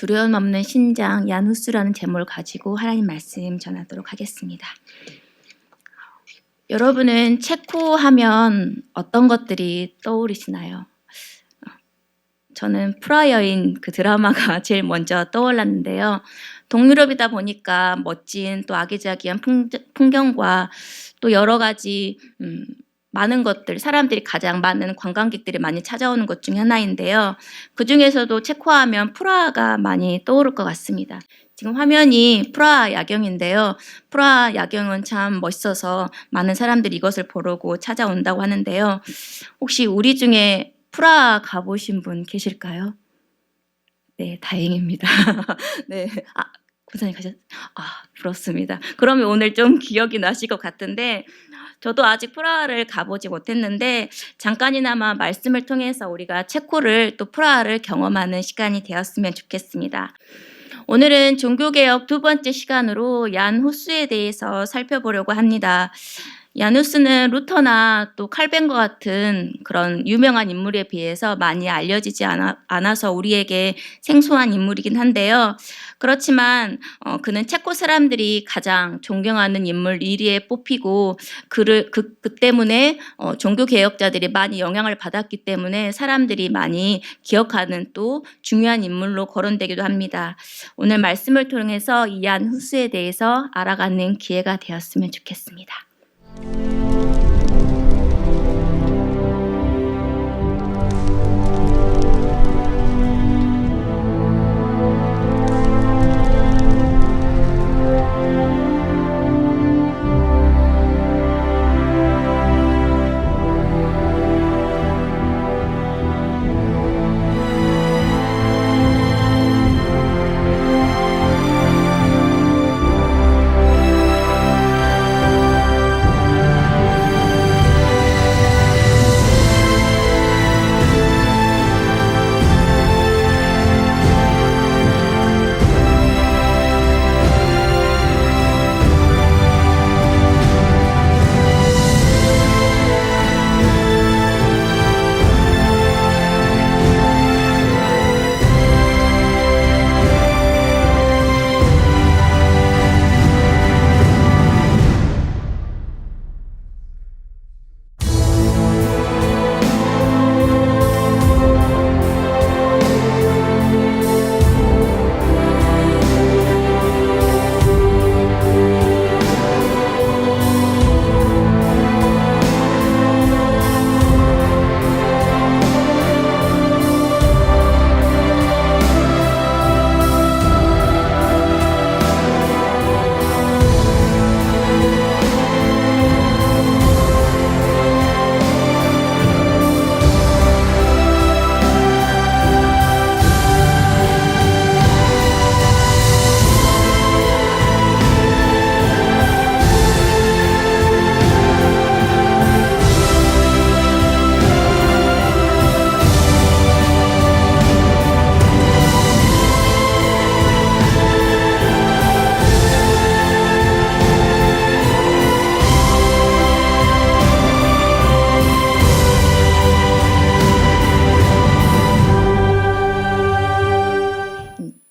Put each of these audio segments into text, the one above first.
두려움 없는 신장 얀후스라는 제목을 가지고 하나님 말씀 전하도록 하겠습니다. 여러분은 체코 하면 어떤 것들이 떠오르시나요? 저는 프라하 여인 그 드라마가 제일 먼저 떠올랐는데요. 동유럽이다 보니까 멋진 또 아기자기한 풍경과 또 여러 가지 많은 것들, 사람들이 가장 많은 관광객들이 많이 찾아오는 곳 중에 하나인데요. 그 중에서도 체코하면 프라하가 많이 떠오를 것 같습니다. 지금 화면이 프라하 야경인데요. 프라하 야경은 참 멋있어서 많은 사람들이 이것을 보려고 찾아온다고 하는데요. 혹시 우리 중에 프라하 가보신 분 계실까요? 네, 다행입니다. 네, 군사님 부럽습니다. 그러면 오늘 좀 기억이 나실 것 같은데, 저도 아직 프라하를 가보지 못했는데 잠깐이나마 말씀을 통해서 우리가 체코를 또 프라하를 경험하는 시간이 되었으면 좋겠습니다. 오늘은 종교개혁 두 번째 시간으로 얀 후스에 대해서 살펴보려고 합니다. 얀 후스는 루터나 또 칼뱅과 같은 그런 유명한 인물에 비해서 많이 알려지지 않아서 우리에게 생소한 인물이긴 한데요. 그렇지만 그는 체코 사람들이 가장 존경하는 인물 1위에 뽑히고 그 때문에 종교개혁자들이 많이 영향을 받았기 때문에 사람들이 많이 기억하는 또 중요한 인물로 거론되기도 합니다. 오늘 말씀을 통해서 이 얀 후스에 대해서 알아가는 기회가 되었으면 좋겠습니다.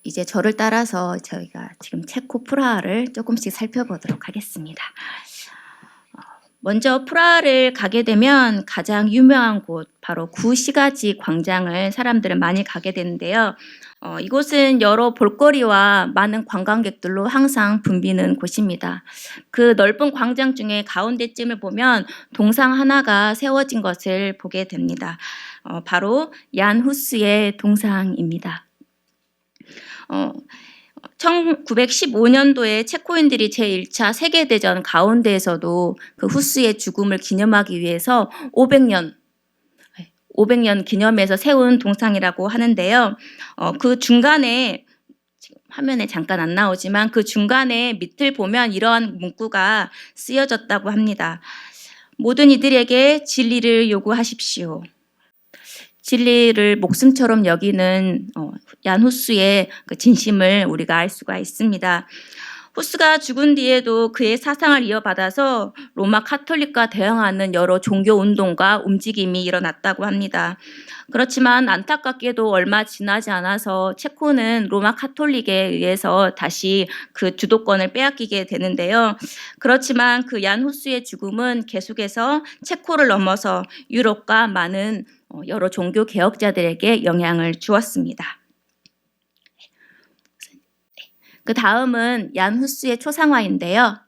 이제 저를 따라서 저희가 지금 체코 프라하를 조금씩 살펴보도록 하겠습니다. 먼저 프라하를 가게 되면 가장 유명한 곳 바로 구시가지 광장을 사람들은 많이 가게 되는데요. 이곳은 여러 볼거리와 많은 관광객들로 항상 붐비는 곳입니다. 그 넓은 광장 중에 가운데쯤을 보면 동상 하나가 세워진 것을 보게 됩니다. 바로 얀 후스의 동상입니다. 1915년도에 체코인들이 제1차 세계대전 가운데에서도 그 후스의 죽음을 기념하기 위해서 500년 기념해서 세운 동상이라고 하는데요. 그 중간에 지금 화면에 잠깐 안 나오지만 그 중간에 밑을 보면 이러한 문구가 쓰여졌다고 합니다. 모든 이들에게 진리를 요구하십시오. 진리를 목숨처럼 여기는 얀 후스의 그 진심을 우리가 알 수가 있습니다. 후스가 죽은 뒤에도 그의 사상을 이어받아서 로마 카톨릭과 대항하는 여러 종교 운동과 움직임이 일어났다고 합니다. 그렇지만 안타깝게도 얼마 지나지 않아서 체코는 로마 카톨릭에 의해서 다시 그 주도권을 빼앗기게 되는데요. 그렇지만 그 얀 후스의 죽음은 계속해서 체코를 넘어서 유럽과 많은 여러 종교 개혁자들에게 영향을 주었습니다. 그 다음은 얀 후스의 초상화인데요.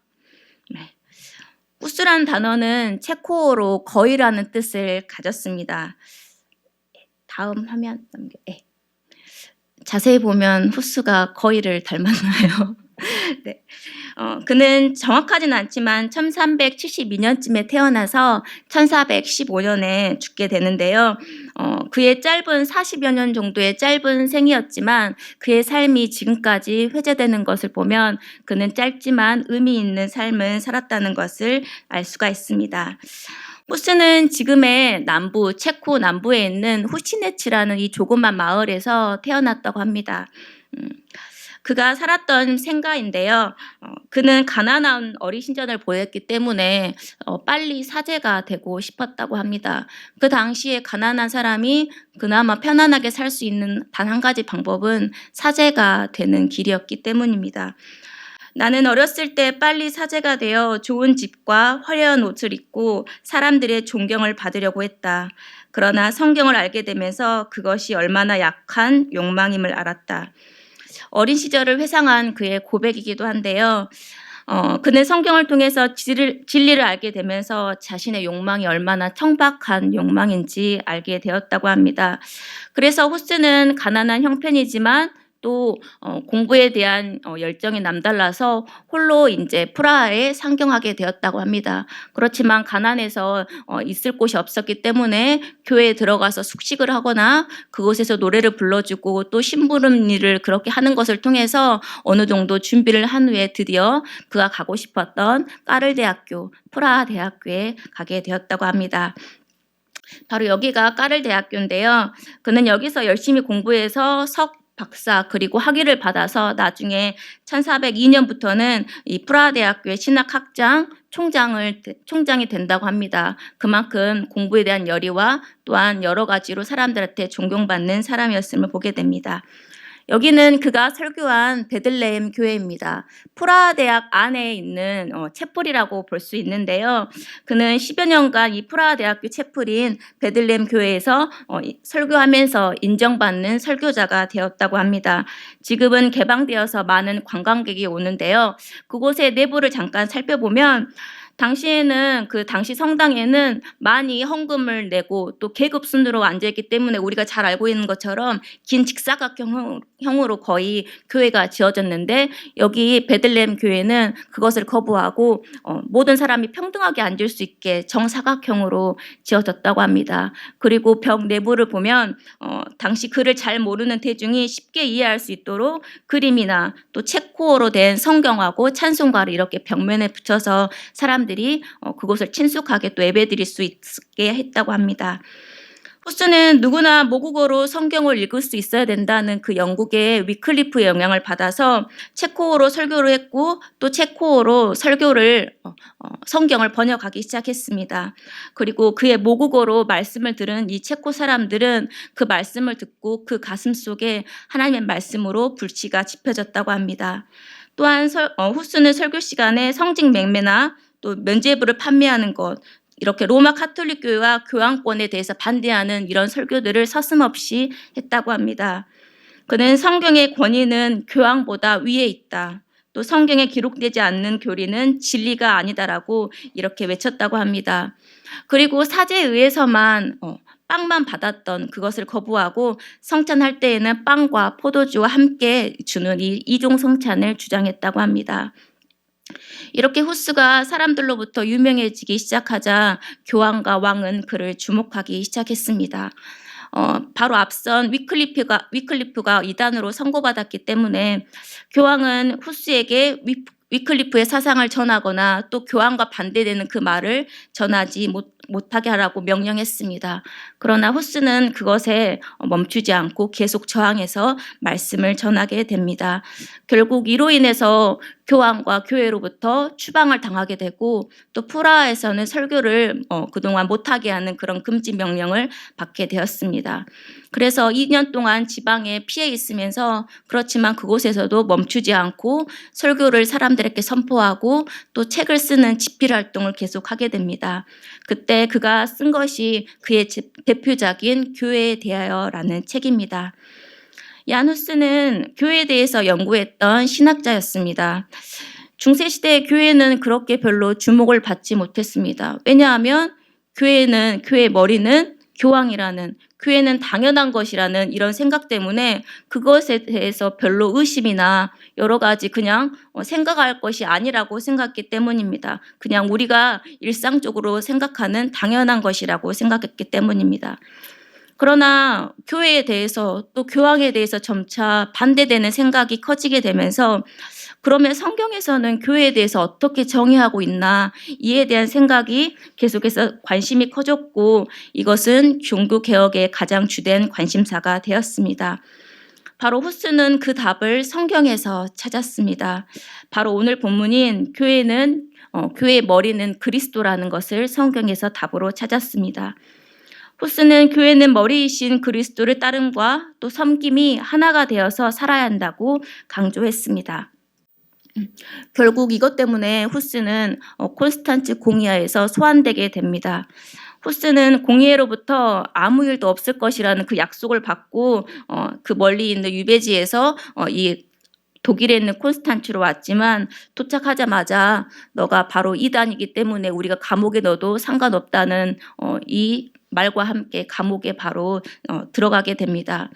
후스라는 단어는 체코어로 거의라는 뜻을 가졌습니다. 다음 화면 넘겨. 자세히 보면 후스가 거의를 닮았나요? 네. 그는 정확하진 않지만 1372년쯤에 태어나서 1415년에 죽게 되는데요. 그의 짧은 40여 년 정도의 짧은 생이었지만 그의 삶이 지금까지 회자되는 것을 보면 그는 짧지만 의미 있는 삶을 살았다는 것을 알 수가 있습니다. 후스는 지금의 남부, 체코 남부에 있는 후시네츠라는 이 조그만 마을에서 태어났다고 합니다. 그가 살았던 생가인데요. 그는 가난한 어린 신전을 보냈기 때문에 빨리 사제가 되고 싶었다고 합니다. 그 당시에 가난한 사람이 그나마 편안하게 살 수 있는 단 한 가지 방법은 사제가 되는 길이었기 때문입니다. 나는 어렸을 때 빨리 사제가 되어 좋은 집과 화려한 옷을 입고 사람들의 존경을 받으려고 했다. 그러나 성경을 알게 되면서 그것이 얼마나 약한 욕망임을 알았다. 어린 시절을 회상한 그의 고백이기도 한데요. 그는 성경을 통해서 진리를 알게 되면서 자신의 욕망이 얼마나 청박한 욕망인지 알게 되었다고 합니다. 그래서 후스는 가난한 형편이지만 또 공부에 대한 열정이 남달라서 홀로 이제 프라하에 상경하게 되었다고 합니다. 그렇지만 가난해서 있을 곳이 없었기 때문에 교회에 들어가서 숙식을 하거나 그곳에서 노래를 불러주고 또 심부름 일을 그렇게 하는 것을 통해서 어느 정도 준비를 한 후에 드디어 그가 가고 싶었던 까를대학교, 프라하 대학교에 가게 되었다고 합니다. 바로 여기가 까를대학교인데요. 그는 여기서 열심히 공부해서 박사 그리고 학위를 받아서 나중에 1402년부터는 이 프라하 대학교의 신학학장 총장이 된다고 합니다. 그만큼 공부에 대한 열의와 또한 여러 가지로 사람들한테 존경받는 사람이었음을 보게 됩니다. 여기는 그가 설교한 베들레헴 교회입니다. 프라하 대학 안에 있는 채플이라고 볼 수 있는데요. 그는 10여 년간 이 프라하 대학교 채플인 베들레헴 교회에서 설교하면서 인정받는 설교자가 되었다고 합니다. 지금은 개방되어서 많은 관광객이 오는데요. 그곳의 내부를 잠깐 살펴보면 당시에는 그 당시 성당에는 많이 헌금을 내고 또 계급 순으로 앉아있기 때문에 우리가 잘 알고 있는 것처럼 긴 직사각형으로 거의 교회가 지어졌는데 여기 베들레헴 교회는 그것을 거부하고 모든 사람이 평등하게 앉을 수 있게 정사각형으로 지어졌다고 합니다. 그리고 벽 내부를 보면 당시 글을 잘 모르는 대중이 쉽게 이해할 수 있도록 그림이나 또 체코어로 된 성경하고 찬송가를 이렇게 벽면에 붙여서 사람들이 그곳을 친숙하게 또 예배드릴 수 있게 했다고 합니다. 후스는 누구나 모국어로 성경을 읽을 수 있어야 된다는 그 영국의 위클리프의 영향을 받아서 체코어로 설교를 했고 또 체코어로 성경을 번역하기 시작했습니다. 그리고 그의 모국어로 말씀을 들은 이 체코 사람들은 그 말씀을 듣고 그 가슴 속에 하나님의 말씀으로 불씨가 지펴졌다고 합니다. 또한 후스는 설교 시간에 성직 맹매나 또 면죄부를 판매하는 것, 이렇게 로마 카톨릭 교회와 교황권에 대해서 반대하는 이런 설교들을 서슴없이 했다고 합니다. 그는 성경의 권위는 교황보다 위에 있다. 또 성경에 기록되지 않는 교리는 진리가 아니다라고 이렇게 외쳤다고 합니다. 그리고 사제에 의해서만 빵만 받았던 그것을 거부하고 성찬할 때에는 빵과 포도주와 함께 주는 이 이종 성찬을 주장했다고 합니다. 이렇게 후스가 사람들로부터 유명해지기 시작하자 교황과 왕은 그를 주목하기 시작했습니다. 바로 앞선 위클리프가 이단으로 선고받았기 때문에 교황은 후스에게 위클리프의 사상을 전하거나 또 교황과 반대되는 그 말을 전하지 못하게 하라고 명령했습니다. 그러나 후스는 그것에 멈추지 않고 계속 저항해서 말씀을 전하게 됩니다. 결국 이로 인해서 교황과 교회로부터 추방을 당하게 되고 또 프라하에서는 설교를 그동안 못하게 하는 그런 금지 명령을 받게 되었습니다. 그래서 2년 동안 지방에 피해 있으면서 그렇지만 그곳에서도 멈추지 않고 설교를 사람들에게 선포하고 또 책을 쓰는 집필 활동을 계속하게 됩니다. 그때 그가 쓴 것이 그의 대표작인 교회에 대하여라는 책입니다. 얀 후스는 교회에 대해서 연구했던 신학자였습니다. 중세시대의 교회는 그렇게 별로 주목을 받지 못했습니다. 왜냐하면 교회의 머리는 교황이라는, 교회는 당연한 것이라는 이런 생각 때문에 그것에 대해서 별로 의심이나 여러 가지 그냥 생각할 것이 아니라고 생각했기 때문입니다. 그냥 우리가 일상적으로 생각하는 당연한 것이라고 생각했기 때문입니다. 그러나 교회에 대해서 또 교황에 대해서 점차 반대되는 생각이 커지게 되면서 그러면 성경에서는 교회에 대해서 어떻게 정의하고 있나, 이에 대한 생각이 계속해서 관심이 커졌고 이것은 종교개혁의 가장 주된 관심사가 되었습니다. 바로 후스는 그 답을 성경에서 찾았습니다. 바로 오늘 본문인 교회의 머리는 그리스도라는 것을 성경에서 답으로 찾았습니다. 후스는 교회는 머리이신 그리스도를 따름과 또 섬김이 하나가 되어서 살아야 한다고 강조했습니다. 결국 이것 때문에 후스는 콘스탄츠 공의하에서 소환되게 됩니다. 후스는 공의회로부터 아무 일도 없을 것이라는 그 약속을 받고 그 멀리 있는 유배지에서 이 독일에 있는 콘스탄츠로 왔지만 도착하자마자 너가 바로 이단이기 때문에 우리가 감옥에 넣어도 상관없다는 이 말과 함께 감옥에 바로 들어가게 됩니다.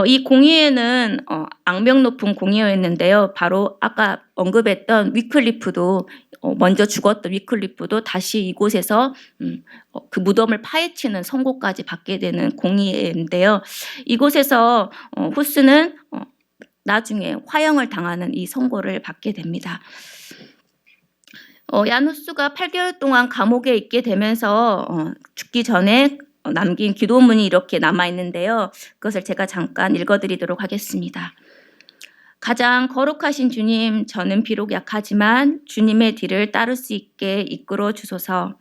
이 공의회는 악명 높은 공의회였는데요. 바로 아까 언급했던 위클리프도 먼저 죽었던 위클리프도 다시 이곳에서 그 무덤을 파헤치는 선고까지 받게 되는 공의회인데요. 이곳에서 후스는 나중에 화형을 당하는 이 선고를 받게 됩니다. 얀 후스가 8개월 동안 감옥에 있게 되면서 죽기 전에 남긴 기도문이 이렇게 남아 있는데요. 그것을 제가 잠깐 읽어드리도록 하겠습니다. 가장 거룩하신 주님, 저는 비록 약하지만 주님의 뒤를 따를 수 있게 이끌어 주소서.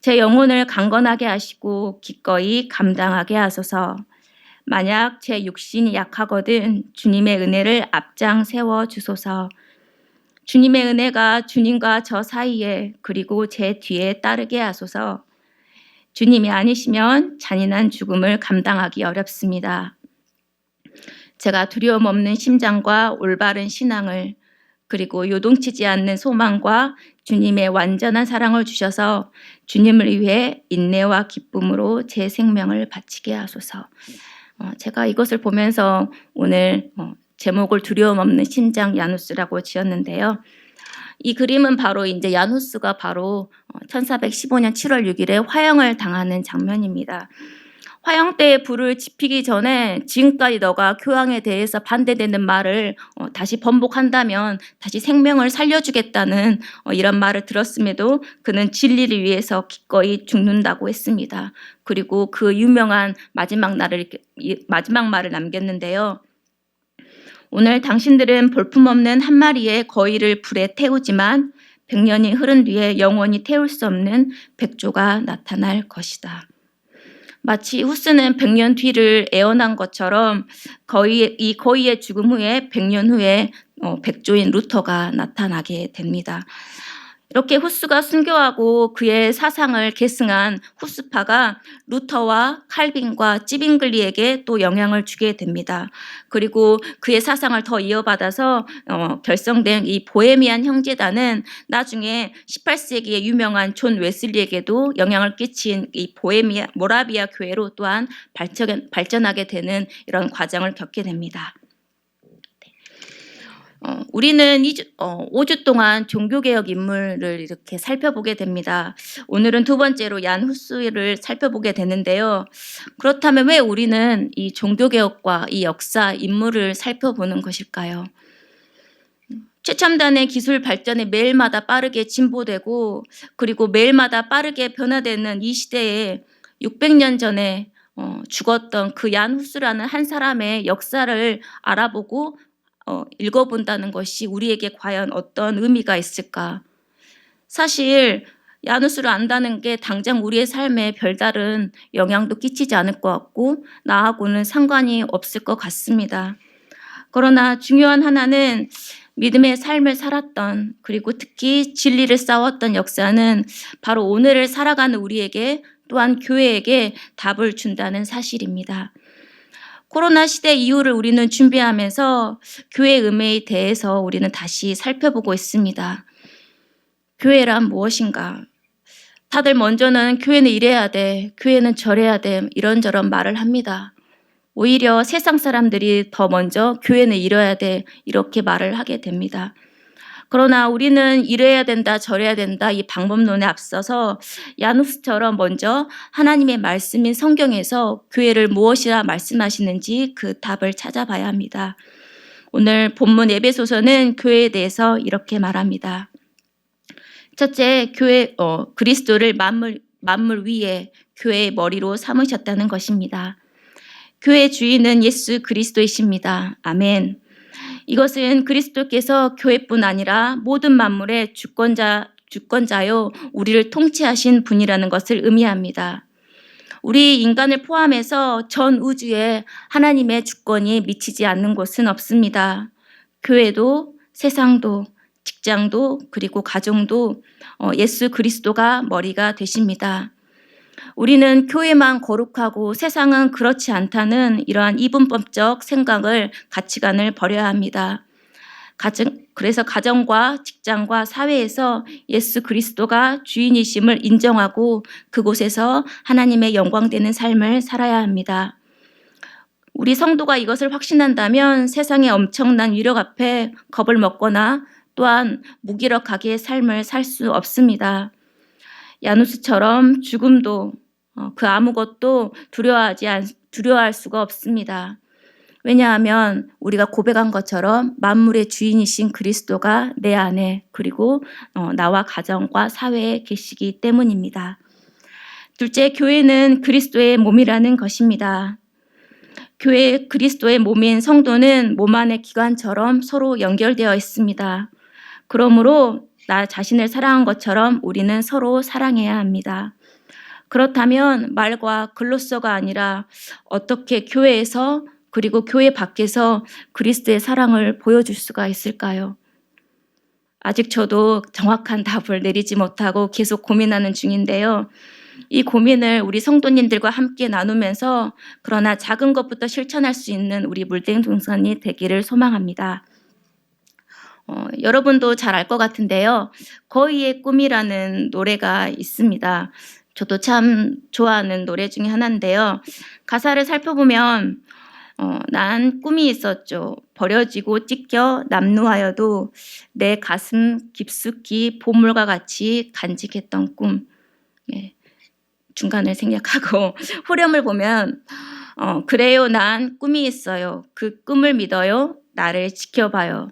제 영혼을 강건하게 하시고 기꺼이 감당하게 하소서. 만약 제 육신이 약하거든 주님의 은혜를 앞장 세워 주소서. 주님의 은혜가 주님과 저 사이에 그리고 제 뒤에 따르게 하소서. 주님이 아니시면 잔인한 죽음을 감당하기 어렵습니다. 제가 두려움 없는 심장과 올바른 신앙을 그리고 요동치지 않는 소망과 주님의 완전한 사랑을 주셔서 주님을 위해 인내와 기쁨으로 제 생명을 바치게 하소서. 제가 이것을 보면서 오늘 제목을 두려움 없는 심장 얀 후스라고 지었는데요. 이 그림은 바로 이제 얀 후스가 바로 1415년 7월 6일에 화형을 당하는 장면입니다. 화형대에 불을 지피기 전에 지금까지 너가 교황에 대해서 반대되는 말을 다시 번복한다면 다시 생명을 살려주겠다는 이런 말을 들었음에도 그는 진리를 위해서 기꺼이 죽는다고 했습니다. 그리고 그 유명한 마지막 말을 남겼는데요. 오늘 당신들은 볼품없는 한 마리의 거위를 불에 태우지만 100년이 흐른 뒤에 영원히 태울 수 없는 백조가 나타날 것이다. 마치 후스는 100년 뒤를 예언한 것처럼 이 거위의 죽음 후에 100년 후에 백조인 루터가 나타나게 됩니다. 이렇게 후스가 순교하고 그의 사상을 계승한 후스파가 루터와 칼빈과 찌빙글리에게 또 영향을 주게 됩니다. 그리고 그의 사상을 더 이어받아서 결성된 이 보헤미안 형제단은 나중에 18세기의 유명한 존 웨슬리에게도 영향을 끼친 이 모라비아 교회로 또한 발전하게 되는 이런 과정을 겪게 됩니다. 우리는 5주 동안 종교개혁 인물을 이렇게 살펴보게 됩니다. 오늘은 두 번째로 얀 후스를 살펴보게 되는데요. 그렇다면 왜 우리는 이 종교개혁과 이 역사 인물을 살펴보는 것일까요? 최첨단의 기술 발전이 매일마다 빠르게 진보되고 그리고 매일마다 빠르게 변화되는 이 시대에 600년 전에 죽었던 그 얀 후스라는 한 사람의 역사를 알아보고 읽어본다는 것이 우리에게 과연 어떤 의미가 있을까? 사실 얀 후스를 안다는 게 당장 우리의 삶에 별다른 영향도 끼치지 않을 것 같고 나하고는 상관이 없을 것 같습니다. 그러나 중요한 하나는 믿음의 삶을 살았던 그리고 특히 진리를 싸웠던 역사는 바로 오늘을 살아가는 우리에게 또한 교회에게 답을 준다는 사실입니다. 코로나 시대 이후를 우리는 준비하면서 교회의 의미에 대해서 우리는 다시 살펴보고 있습니다. 교회란 무엇인가? 다들 먼저는 교회는 이래야 돼, 교회는 저래야 돼 이런저런 말을 합니다. 오히려 세상 사람들이 더 먼저 교회는 이래야 돼 이렇게 말을 하게 됩니다. 그러나 우리는 이래야 된다 저래야 된다 이 방법론에 앞서서 얀 후스처럼 먼저 하나님의 말씀인 성경에서 교회를 무엇이라 말씀하시는지 그 답을 찾아봐야 합니다. 오늘 본문 에베소서는 교회에 대해서 이렇게 말합니다. 첫째, 그리스도를 만물 위에 교회의 머리로 삼으셨다는 것입니다. 교회의 주인은 예수 그리스도이십니다. 아멘. 이것은 그리스도께서 교회뿐 아니라 모든 만물의 주권자요 우리를 통치하신 분이라는 것을 의미합니다. 우리 인간을 포함해서 전 우주에 하나님의 주권이 미치지 않는 곳은 없습니다. 교회도 세상도 직장도 그리고 가정도 예수 그리스도가 머리가 되십니다. 우리는 교회만 거룩하고 세상은 그렇지 않다는 이러한 이분법적 생각을 가치관을 버려야 합니다. 그래서 가정과 직장과 사회에서 예수 그리스도가 주인이심을 인정하고 그곳에서 하나님의 영광되는 삶을 살아야 합니다. 우리 성도가 이것을 확신한다면 세상의 엄청난 위력 앞에 겁을 먹거나 또한 무기력하게 삶을 살 수 없습니다. 야누스처럼 죽음도 그 아무것도 두려워할 수가 없습니다. 왜냐하면 우리가 고백한 것처럼 만물의 주인이신 그리스도가 내 안에 그리고 나와 가정과 사회에 계시기 때문입니다. 둘째, 교회는 그리스도의 몸이라는 것입니다. 교회 그리스도의 몸인 성도는 몸 안의 기관처럼 서로 연결되어 있습니다. 그러므로 나 자신을 사랑한 것처럼 우리는 서로 사랑해야 합니다. 그렇다면 말과 글로서가 아니라 어떻게 교회에서 그리고 교회 밖에서 그리스도의 사랑을 보여줄 수가 있을까요? 아직 저도 정확한 답을 내리지 못하고 계속 고민하는 중인데요. 이 고민을 우리 성도님들과 함께 나누면서 그러나 작은 것부터 실천할 수 있는 우리 물땡 동선이 되기를 소망합니다. 여러분도 잘 알 것 같은데요. 거위의 꿈이라는 노래가 있습니다. 저도 참 좋아하는 노래 중에 하나인데요. 가사를 살펴보면 난 꿈이 있었죠. 버려지고 찢겨 남루하여도 내 가슴 깊숙이 보물과 같이 간직했던 꿈. 예, 중간을 생략하고 후렴을 보면 그래요 난 꿈이 있어요. 그 꿈을 믿어요. 나를 지켜봐요.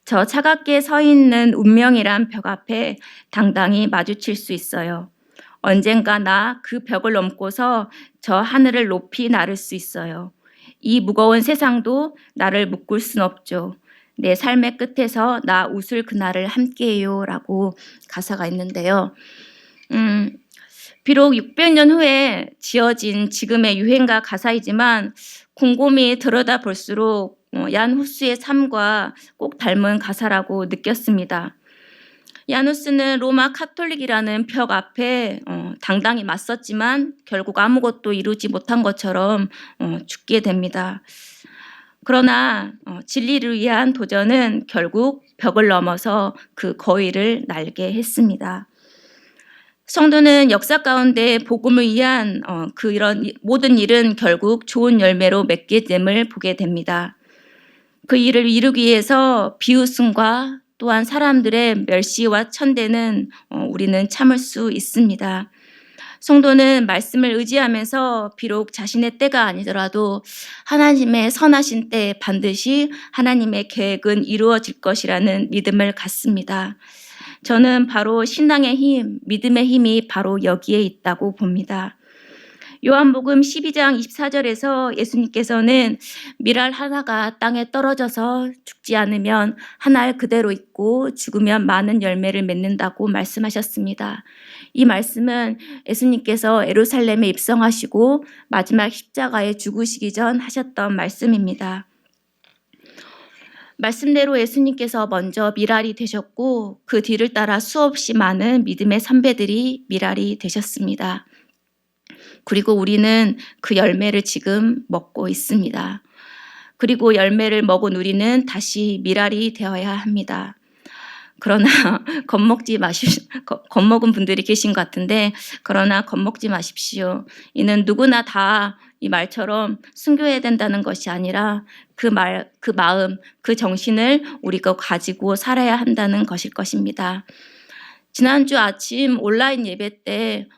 저 차갑게 서 있는 운명이란 벽 앞에 당당히 마주칠 수 있어요. 언젠가 나 그 벽을 넘고서 저 하늘을 높이 나를 수 있어요. 이 무거운 세상도 나를 묶을 순 없죠. 내 삶의 끝에서 나 웃을 그날을 함께해요 라고 가사가 있는데요. 비록 600년 후에 지어진 지금의 유행가 가사이지만 곰곰이 들여다볼수록 얀 후스의 삶과 꼭 닮은 가사라고 느꼈습니다. 얀 후스는 로마 카톨릭이라는 벽 앞에 당당히 맞섰지만 결국 아무것도 이루지 못한 것처럼 죽게 됩니다. 그러나 진리를 위한 도전은 결국 벽을 넘어서 그 거위를 날게 했습니다. 성도는 역사 가운데 복음을 위한 이런 모든 일은 결국 좋은 열매로 맺게 됨을 보게 됩니다. 그 일을 이루기 위해서 비웃음과 또한 사람들의 멸시와 천대는 우리는 참을 수 있습니다. 성도는 말씀을 의지하면서 비록 자신의 때가 아니더라도 하나님의 선하신 때에 반드시 하나님의 계획은 이루어질 것이라는 믿음을 갖습니다. 저는 바로 신앙의 힘, 믿음의 힘이 바로 여기에 있다고 봅니다. 요한복음 12장 24절에서 예수님께서는 밀알 하나가 땅에 떨어져서 죽지 않으면 한 알 그대로 있고 죽으면 많은 열매를 맺는다고 말씀하셨습니다. 이 말씀은 예수님께서 예루살렘에 입성하시고 마지막 십자가에 죽으시기 전 하셨던 말씀입니다. 말씀대로 예수님께서 먼저 밀알이 되셨고 그 뒤를 따라 수없이 많은 믿음의 선배들이 밀알이 되셨습니다. 그리고 우리는 그 열매를 지금 먹고 있습니다. 그리고 열매를 먹은 우리는 다시 밀알이 되어야 합니다. 그러나 겁먹은 분들이 계신 것 같은데, 그러나 겁먹지 마십시오. 이는 누구나 다 이 말처럼 순교해야 된다는 것이 아니라 그 마음, 그 정신을 우리가 가지고 살아야 한다는 것일 것입니다. 지난주 아침 온라인 예배 때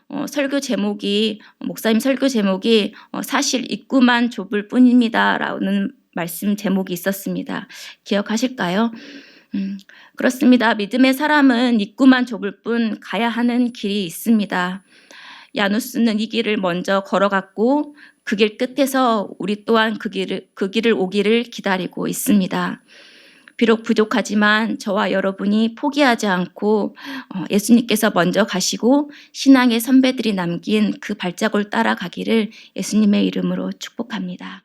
목사님 설교 제목이 사실 입구만 좁을 뿐입니다 라는 말씀 제목이 있었습니다. 기억하실까요? 그렇습니다. 믿음의 사람은 입구만 좁을 뿐 가야 하는 길이 있습니다. 야누스는 이 길을 먼저 걸어갔고 그 길 끝에서 우리 또한 그 길을 오기를 기다리고 있습니다. 비록 부족하지만 저와 여러분이 포기하지 않고 예수님께서 먼저 가시고 신앙의 선배들이 남긴 그 발자국을 따라가기를 예수님의 이름으로 축복합니다.